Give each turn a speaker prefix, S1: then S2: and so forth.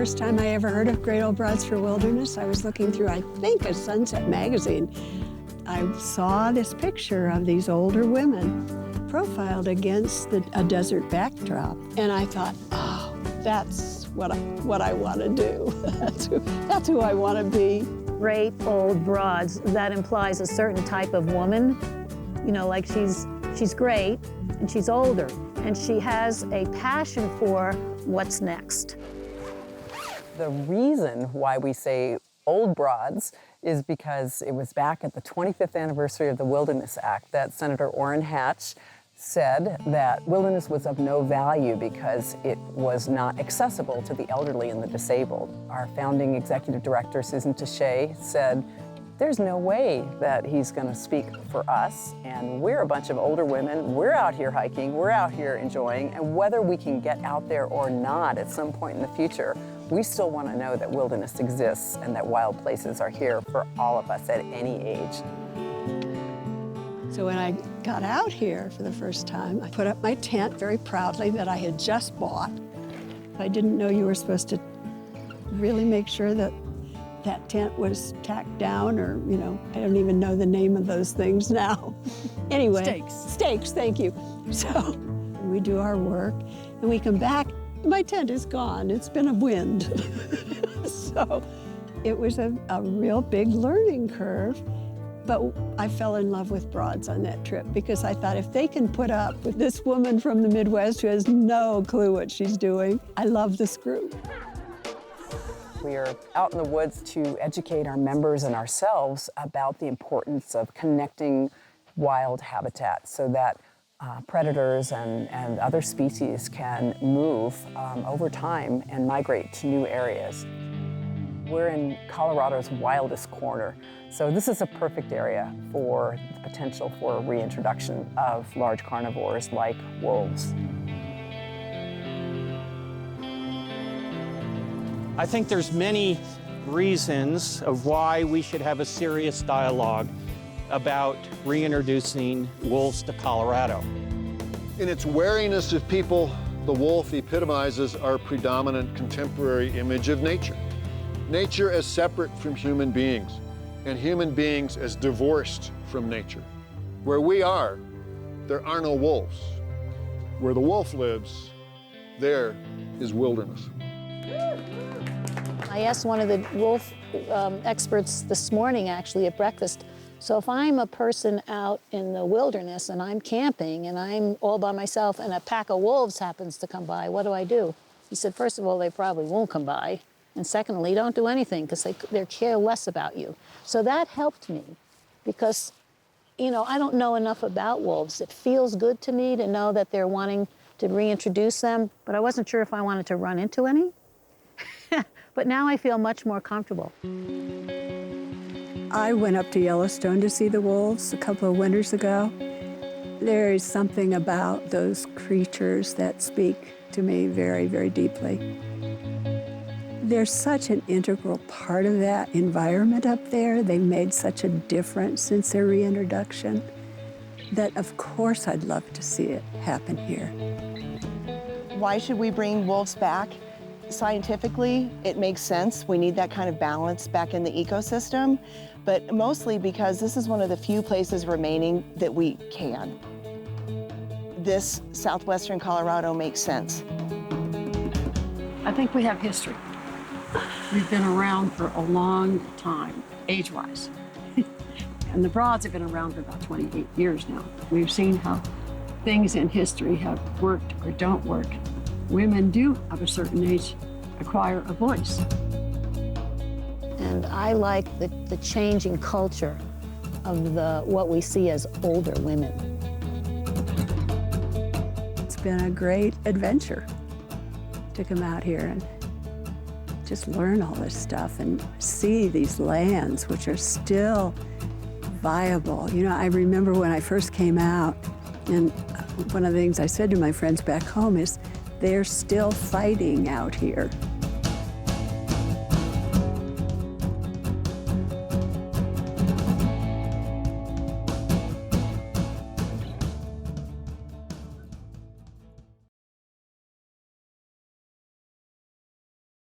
S1: first time I ever heard of Great Old Broads for Wilderness. I was looking through, I think, a Sunset magazine. I saw this picture of these older women profiled against a desert backdrop. And I thought, oh, that's what I want to do. That's who I want to be.
S2: Great Old Broads, that implies a certain type of woman. You know, like she's great and she's older and she has a passion for what's next.
S3: The reason why we say Old Broads is because it was back at the 25th anniversary of the Wilderness Act that Senator Orrin Hatch said that wilderness was of no value because it was not accessible to the elderly and the disabled. Our founding executive director, Susan Tichet, said, there's no way that he's going to speak for us, and we're a bunch of older women. We're out here hiking, we're out here enjoying, and whether we can get out there or not at some point in the future, we still want to know that wilderness exists and that wild places are here for all of us at any age.
S1: So when I got out here for the first time, I put up my tent very proudly that I had just bought. I didn't know you were supposed to really make sure that that tent was tacked down, or, you know, I don't even know the name of those things now. Anyway. Stakes, thank you. So we do our work and we come back, my tent is gone. It's been a wind. So it was a real big learning curve. But I fell in love with Broads on that trip because I thought if they can put up with this woman from the Midwest who has no clue what she's doing, I love this group.
S3: We are out in the woods to educate our members and ourselves about the importance of connecting wild habitat so that predators and other species can move over time and migrate to new areas. We're in Colorado's wildest corner, so this is a perfect area for the potential for reintroduction of large carnivores like wolves.
S4: I think there's many reasons of why we should have a serious dialogue about reintroducing wolves to Colorado.
S5: In its wariness of people, the wolf epitomizes our predominant contemporary image of nature. Nature as separate from human beings, and human beings as divorced from nature. Where we are, there are no wolves. Where the wolf lives, there is wilderness.
S2: I asked one of the wolf experts this morning, actually, at breakfast, so if I'm a person out in the wilderness and I'm camping and I'm all by myself and a pack of wolves happens to come by, what do I do? He said, first of all, they probably won't come by. And secondly, don't do anything because they care less about you. So that helped me because, you know, I don't know enough about wolves. It feels good to me to know that they're wanting to reintroduce them, but I wasn't sure if I wanted to run into any. But now I feel much more comfortable.
S1: I went up to Yellowstone to see the wolves a couple of winters ago. There is something about those creatures that speak to me very, very deeply. They're such an integral part of that environment up there. They've made such a difference since their reintroduction that, of course, I'd love to see it happen here.
S6: Why should we bring wolves back? Scientifically, it makes sense. We need that kind of balance back in the ecosystem, but mostly because this is one of the few places remaining that we can. This southwestern Colorado makes sense.
S7: I think we have history. We've been around for a long time, age-wise. And the Broads have been around for about 28 years now. We've seen how things in history have worked or don't work. Women do, of a certain age, acquire a voice.
S2: And I like the changing culture of what we see as older women.
S1: It's been a great adventure to come out here and just learn all this stuff and see these lands which are still viable. You know, I remember when I first came out, and one of the things I said to my friends back home is, they're still fighting out here.